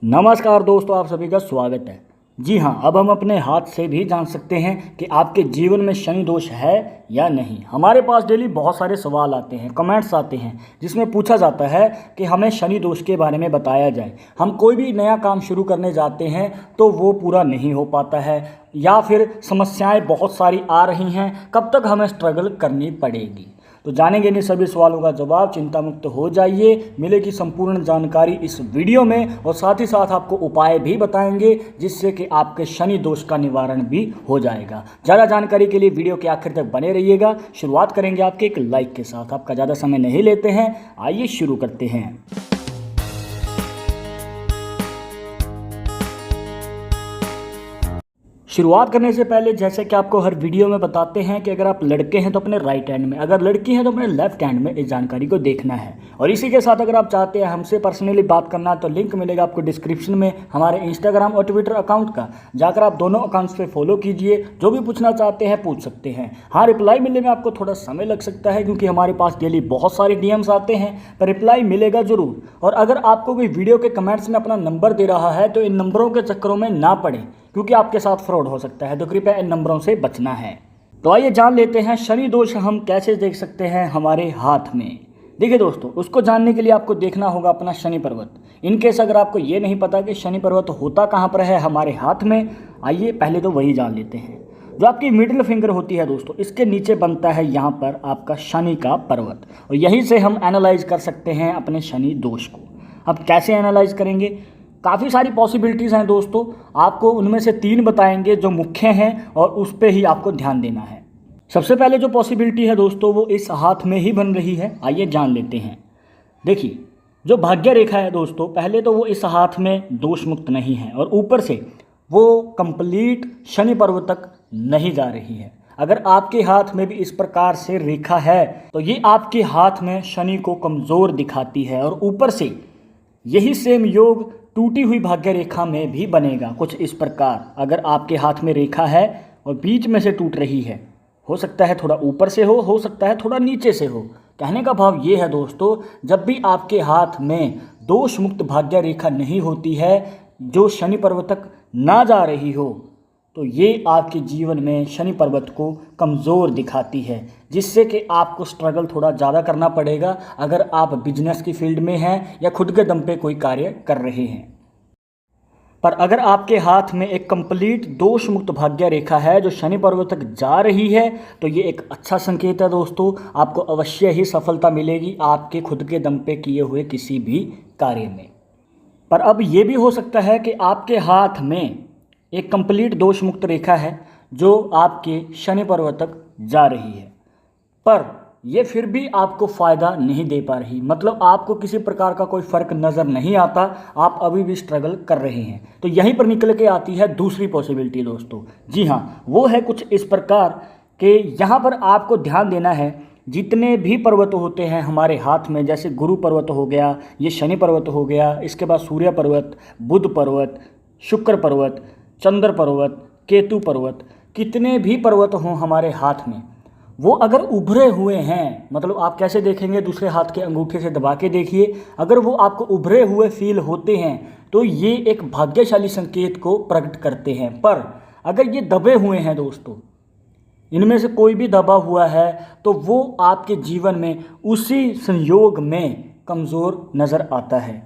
नमस्कार दोस्तों, आप सभी का स्वागत है। जी हाँ, अब हम अपने हाथ से भी जान सकते हैं कि आपके जीवन में शनि दोष है या नहीं। हमारे पास डेली बहुत सारे सवाल आते हैं, कमेंट्स आते हैं, जिसमें पूछा जाता है कि हमें शनि दोष के बारे में बताया जाए। हम कोई भी नया काम शुरू करने जाते हैं तो वो पूरा नहीं हो पाता है, या फिर समस्याएं बहुत सारी आ रही हैं, कब तक हमें स्ट्रगल करनी पड़ेगी। तो जानेंगे इन सभी सवालों का जवाब। चिंता मुक्त हो जाइए, मिलेगी संपूर्ण जानकारी इस वीडियो में, और साथ ही साथ आपको उपाय भी बताएंगे जिससे कि आपके शनि दोष का निवारण भी हो जाएगा। ज़्यादा जानकारी के लिए वीडियो के आखिर तक बने रहिएगा। शुरुआत करेंगे आपके एक लाइक के साथ। आपका ज़्यादा समय नहीं लेते हैं, आइए शुरू करते हैं। शुरुआत करने से पहले जैसे कि आपको हर वीडियो में बताते हैं कि अगर आप लड़के हैं तो अपने राइट हैंड में, अगर लड़की हैं तो अपने लेफ्ट हैंड में इस जानकारी को देखना है। और इसी के साथ अगर आप चाहते हैं हमसे पर्सनली बात करना तो लिंक मिलेगा आपको डिस्क्रिप्शन में हमारे इंस्टाग्राम और ट्विटर अकाउंट का। जाकर आप दोनों अकाउंट्स पे फॉलो कीजिए, जो भी पूछना चाहते हैं पूछ सकते हैं। हाँ, रिप्लाई मिलने में आपको थोड़ा समय लग सकता है क्योंकि हमारे पास डेली बहुत सारे डीएम्स आते हैं, पर रिप्लाई मिलेगा ज़रूर। और अगर आपको कोई वीडियो के कमेंट्स में अपना नंबर दे रहा है तो इन नंबरों के चक्करों में ना पड़े, क्योंकि आपके साथ फ्रॉड हो सकता है, तो कृपया इन नंबरों से बचना है। तो आइए जान लेते हैं शनि दोष हम कैसे देख सकते हैं हमारे हाथ में। देखिए दोस्तों, उसको जानने के लिए आपको देखना होगा अपना शनि पर्वत। इनकेस अगर आपको ये नहीं पता कि शनि पर्वत होता कहाँ पर है हमारे हाथ में, आइए पहले तो वही जान लेते हैं। जो आपकी मिडिल फिंगर होती है दोस्तों, इसके नीचे बनता है यहाँ पर आपका शनि का पर्वत, और यहीं से हम एनालाइज कर सकते हैं अपने शनि दोष को। अब कैसे एनालाइज करेंगे? काफ़ी सारी पॉसिबिलिटीज़ हैं दोस्तों, आपको उनमें से 3 बताएंगे जो मुख्य हैं, और उस पर ही आपको ध्यान देना है। सबसे पहले जो पॉसिबिलिटी है दोस्तों वो इस हाथ में ही बन रही है, आइए जान लेते हैं। देखिए, जो भाग्य रेखा है दोस्तों, पहले तो वो इस हाथ में दोष मुक्त नहीं है, और ऊपर से वो कंप्लीट शनि पर्वत तक नहीं जा रही है। अगर आपके हाथ में भी इस प्रकार से रेखा है तो ये आपके हाथ में शनि को कमज़ोर दिखाती है, और ऊपर से यही सेम योग टूटी हुई भाग्य रेखा में भी बनेगा कुछ इस प्रकार। अगर आपके हाथ में रेखा है और बीच में से टूट रही है, हो सकता है थोड़ा ऊपर से हो सकता है थोड़ा नीचे से हो। कहने का भाव ये है दोस्तों, जब भी आपके हाथ में दोष मुक्त भाग्य रेखा नहीं होती है, जो शनि पर्वत तक ना जा रही हो, तो ये आपके जीवन में शनि पर्वत को कमज़ोर दिखाती है, जिससे कि आपको स्ट्रगल थोड़ा ज़्यादा करना पड़ेगा अगर आप बिजनेस की फील्ड में हैं या खुद के दम पे कोई कार्य कर रहे हैं। पर अगर आपके हाथ में एक कंप्लीट दोष मुक्त भाग्य रेखा है जो शनि पर्वत तक जा रही है, तो ये एक अच्छा संकेत है दोस्तों। आपको अवश्य ही सफलता मिलेगी आपके खुद के दम पे किए हुए किसी भी कार्य में। पर अब ये भी हो सकता है कि आपके हाथ में एक कंप्लीट दोष मुक्त रेखा है जो आपके शनि पर्वत तक जा रही है, पर यह फिर भी आपको फ़ायदा नहीं दे पा रही। मतलब आपको किसी प्रकार का कोई फ़र्क नज़र नहीं आता, आप अभी भी स्ट्रगल कर रहे हैं। तो यहीं पर निकल के आती है दूसरी पॉसिबिलिटी दोस्तों। जी हाँ, वो है कुछ इस प्रकार कि यहाँ पर आपको ध्यान देना है, जितने भी पर्वत होते हैं हमारे हाथ में, जैसे गुरु पर्वत हो गया, ये शनि पर्वत हो गया, इसके बाद सूर्य पर्वत, बुध पर्वत, शुक्र पर्वत, चंद्र पर्वत, केतु पर्वत, कितने भी पर्वत हों हमारे हाथ में, वो अगर उभरे हुए हैं, मतलब आप कैसे देखेंगे, दूसरे हाथ के अंगूठे से दबा के देखिए, अगर वो आपको उभरे हुए फील होते हैं तो ये एक भाग्यशाली संकेत को प्रकट करते हैं। पर अगर ये दबे हुए हैं दोस्तों, इनमें से कोई भी दबा हुआ है, तो वो आपके जीवन में उसी संयोग में कमज़ोर नज़र आता है।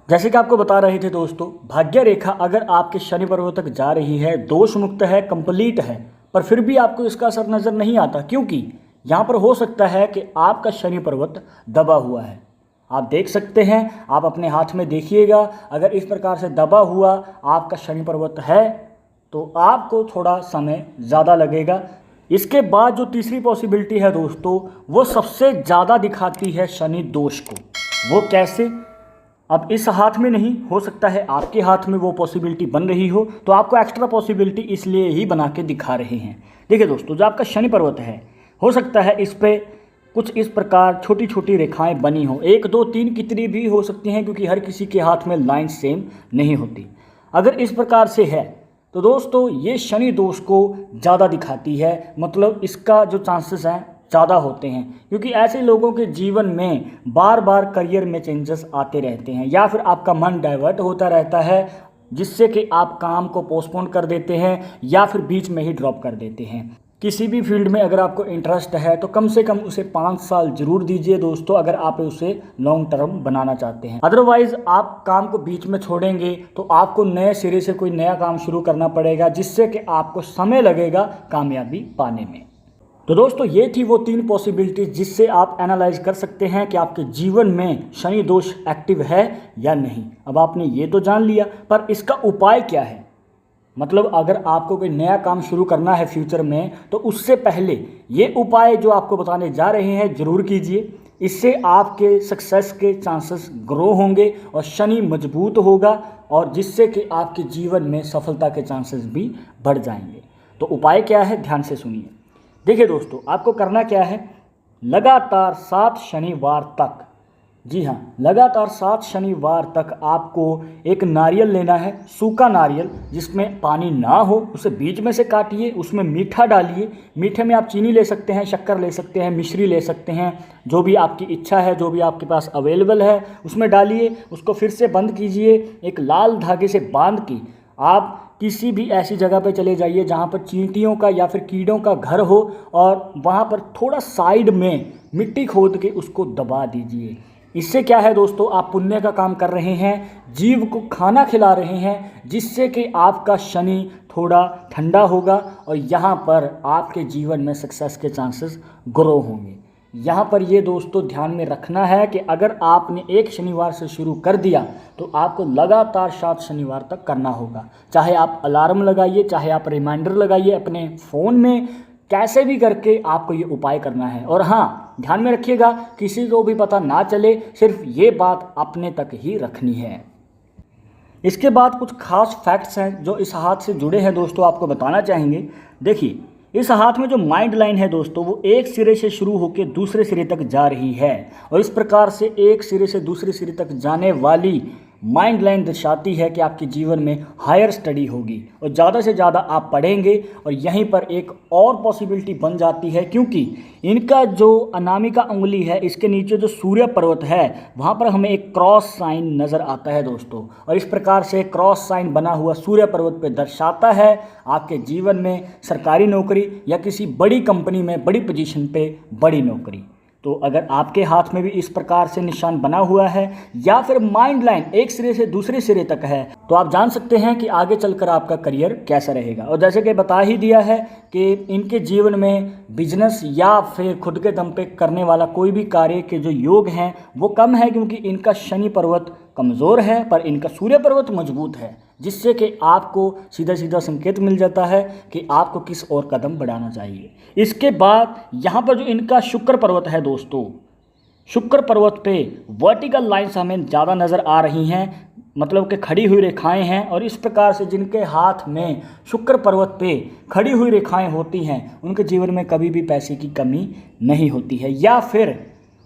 जैसे कि आपको बता रहे थे दोस्तों, भाग्य रेखा अगर आपके शनि पर्वत तक जा रही है, दोष मुक्त है, कंप्लीट है, पर फिर भी आपको इसका असर नज़र नहीं आता, क्योंकि यहाँ पर हो सकता है कि आपका शनि पर्वत दबा हुआ है। आप देख सकते हैं, आप अपने हाथ में देखिएगा, अगर इस प्रकार से दबा हुआ आपका शनि पर्वत है तो आपको थोड़ा समय ज़्यादा लगेगा। इसके बाद जो तीसरी पॉसिबिलिटी है दोस्तों, वो सबसे ज़्यादा दिखाती है शनि दोष को। वो कैसे? अब इस हाथ में नहीं, हो सकता है आपके हाथ में वो पॉसिबिलिटी बन रही हो, तो आपको एक्स्ट्रा पॉसिबिलिटी इसलिए ही बना के दिखा रहे हैं। देखिए दोस्तों, जो आपका शनि पर्वत है, हो सकता है इस पे कुछ इस प्रकार छोटी छोटी रेखाएं बनी हो, 1 2 3 कितनी भी हो सकती हैं, क्योंकि हर किसी के हाथ में लाइन सेम नहीं होती। अगर इस प्रकार से है तो दोस्तों ये शनि दोष को ज़्यादा दिखाती है, मतलब इसका जो चांसेस हैं ज़्यादा होते हैं, क्योंकि ऐसे लोगों के जीवन में बार बार करियर में चेंजेस आते रहते हैं या फिर आपका मन डाइवर्ट होता रहता है, जिससे कि आप काम को पोस्टपोन कर देते हैं या फिर बीच में ही ड्रॉप कर देते हैं। किसी भी फील्ड में अगर आपको इंटरेस्ट है तो कम से कम उसे 5 साल जरूर दीजिए दोस्तों, अगर आप उसे लॉन्ग टर्म बनाना चाहते हैं। अदरवाइज़ आप काम को बीच में छोड़ेंगे तो आपको नए सिरे से कोई नया काम शुरू करना पड़ेगा, जिससे कि आपको समय लगेगा कामयाबी पाने में। तो दोस्तों ये थी वो 3 पॉसिबिलिटीज जिससे आप एनालाइज कर सकते हैं कि आपके जीवन में शनि दोष एक्टिव है या नहीं। अब आपने ये तो जान लिया, पर इसका उपाय क्या है? मतलब अगर आपको कोई नया काम शुरू करना है फ्यूचर में, तो उससे पहले ये उपाय जो आपको बताने जा रहे हैं ज़रूर कीजिए। इससे आपके सक्सेस के चांसेस ग्रो होंगे और शनि मजबूत होगा, और जिससे कि आपके जीवन में सफलता के चांसेस भी बढ़ जाएंगे। तो उपाय क्या है, ध्यान से सुनिए। देखिए दोस्तों, आपको करना क्या है, लगातार 7 शनिवार तक, जी हाँ, लगातार 7 शनिवार तक आपको एक नारियल लेना है, सूखा नारियल जिसमें पानी ना हो, उसे बीच में से काटिए, उसमें मीठा डालिए। मीठे में आप चीनी ले सकते हैं, शक्कर ले सकते हैं, मिश्री ले सकते हैं, जो भी आपकी इच्छा है, जो भी आपके पास अवेलेबल है उसमें डालिए। उसको फिर से बंद कीजिए, एक लाल धागे से बांध के आप किसी भी ऐसी जगह पे चले जाइए जहाँ पर चींटियों का या फिर कीड़ों का घर हो, और वहाँ पर थोड़ा साइड में मिट्टी खोद के उसको दबा दीजिए। इससे क्या है दोस्तों, आप पुण्य का काम कर रहे हैं, जीव को खाना खिला रहे हैं, जिससे कि आपका शनि थोड़ा ठंडा होगा और यहाँ पर आपके जीवन में सक्सेस के चांसेस ग्रो होंगे। यहाँ पर ये दोस्तों ध्यान में रखना है कि अगर आपने एक शनिवार से शुरू कर दिया तो आपको लगातार 7 शनिवार तक करना होगा। चाहे आप अलार्म लगाइए, चाहे आप रिमाइंडर लगाइए अपने फ़ोन में, कैसे भी करके आपको ये उपाय करना है। और हाँ, ध्यान में रखिएगा, किसी को भी पता ना चले, सिर्फ ये बात अपने तक ही रखनी है। इसके बाद कुछ खास फैक्ट्स हैं जो इस हाथ से जुड़े हैं दोस्तों, आपको बताना चाहेंगे। देखिए, इस हाथ में जो माइंड लाइन है दोस्तों, वो एक सिरे से शुरू होकर दूसरे सिरे तक जा रही है, और इस प्रकार से एक सिरे से दूसरे सिरे तक जाने वाली माइंड लाइन दर्शाती है कि आपके जीवन में हायर स्टडी होगी और ज़्यादा से ज़्यादा आप पढ़ेंगे। और यहीं पर एक और पॉसिबिलिटी बन जाती है, क्योंकि इनका जो अनामिका उंगली है, इसके नीचे जो सूर्य पर्वत है, वहाँ पर हमें एक क्रॉस साइन नज़र आता है दोस्तों। और इस प्रकार से क्रॉस साइन बना हुआ सूर्य पर्वत पे दर्शाता है आपके जीवन में सरकारी नौकरी या किसी बड़ी कंपनी में बड़ी पोजीशन पे बड़ी नौकरी। तो अगर आपके हाथ में भी इस प्रकार से निशान बना हुआ है या फिर माइंड लाइन एक सिरे से दूसरे सिरे तक है, तो आप जान सकते हैं कि आगे चलकर आपका करियर कैसा रहेगा। और जैसे कि बता ही दिया है कि इनके जीवन में बिजनेस या फिर खुद के दम पे करने वाला कोई भी कार्य के जो योग हैं वो कम है, क्योंकि इनका शनि पर्वत कमज़ोर है पर इनका सूर्य पर्वत मजबूत है, जिससे कि आपको सीधा सीधा संकेत मिल जाता है कि आपको किस और कदम बढ़ाना चाहिए। इसके बाद यहाँ पर जो इनका शुक्र पर्वत है दोस्तों, शुक्र पर्वत पे वर्टिकल लाइन्स हमें ज़्यादा नज़र आ रही हैं, मतलब कि खड़ी हुई रेखाएं हैं। और इस प्रकार से जिनके हाथ में शुक्र पर्वत पे खड़ी हुई रेखाएं होती हैं, उनके जीवन में कभी भी पैसे की कमी नहीं होती है, या फिर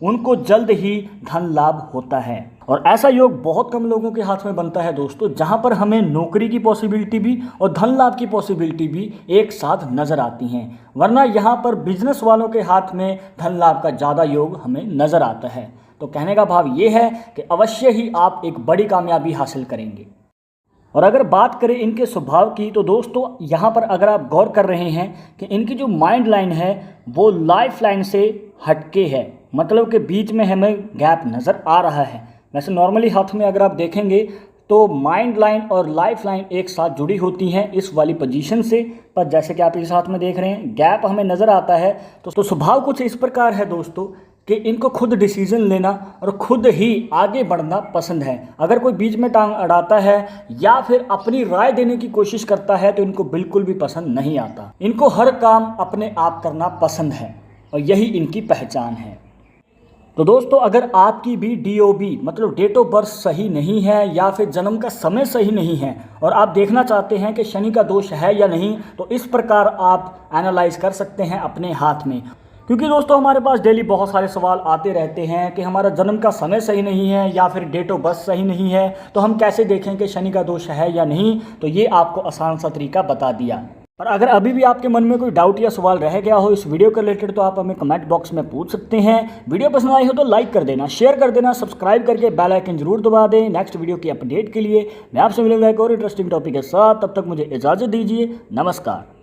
उनको जल्द ही धन लाभ होता है। और ऐसा योग बहुत कम लोगों के हाथ में बनता है दोस्तों, जहां पर हमें नौकरी की पॉसिबिलिटी भी और धन लाभ की पॉसिबिलिटी भी एक साथ नज़र आती हैं। वरना यहां पर बिजनेस वालों के हाथ में धन लाभ का ज़्यादा योग हमें नज़र आता है। तो कहने का भाव ये है कि अवश्य ही आप एक बड़ी कामयाबी हासिल करेंगे। और अगर बात करें इनके स्वभाव की, तो दोस्तों यहाँ पर अगर आप गौर कर रहे हैं कि इनकी जो माइंड लाइन है वो लाइफ लाइन से हटके है, मतलब कि बीच में हमें गैप नज़र आ रहा है। वैसे नॉर्मली हाथ में अगर आप देखेंगे तो माइंड लाइन और लाइफ लाइन एक साथ जुड़ी होती हैं इस वाली पोजीशन से, पर जैसे कि आप इस हाथ में देख रहे हैं गैप हमें नज़र आता है। तो स्वभाव कुछ इस प्रकार है दोस्तों कि इनको खुद डिसीजन लेना और खुद ही आगे बढ़ना पसंद है। अगर कोई बीच में टांग अड़ाता है या फिर अपनी राय देने की कोशिश करता है तो इनको बिल्कुल भी पसंद नहीं आता। इनको हर काम अपने आप करना पसंद है और यही इनकी पहचान है। तो दोस्तों, अगर आपकी भी DOB मतलब डेट ऑफ बर्थ सही नहीं है या फिर जन्म का समय सही नहीं है और आप देखना चाहते हैं कि शनि का दोष है या नहीं, तो इस प्रकार आप एनालाइज कर सकते हैं अपने हाथ में। क्योंकि दोस्तों हमारे पास डेली बहुत सारे सवाल आते रहते हैं कि हमारा जन्म का समय सही नहीं है या फिर डेट ऑफ बर्थ सही नहीं है, तो हम कैसे देखें कि शनि का दोष है या नहीं। तो ये आपको आसान सा तरीका बता दिया। और अगर अभी भी आपके मन में कोई डाउट या सवाल रह गया हो इस वीडियो के रिलेटेड तो आप हमें कमेंट बॉक्स में पूछ सकते हैं। वीडियो पसंद आई हो तो लाइक कर देना, शेयर कर देना, सब्सक्राइब करके बेल आइकन जरूर दबा दें। नेक्स्ट वीडियो की अपडेट के लिए मैं आपसे मिलूंगा एक और इंटरेस्टिंग टॉपिक के साथ। तब तक मुझे इजाज़त दीजिए। नमस्कार।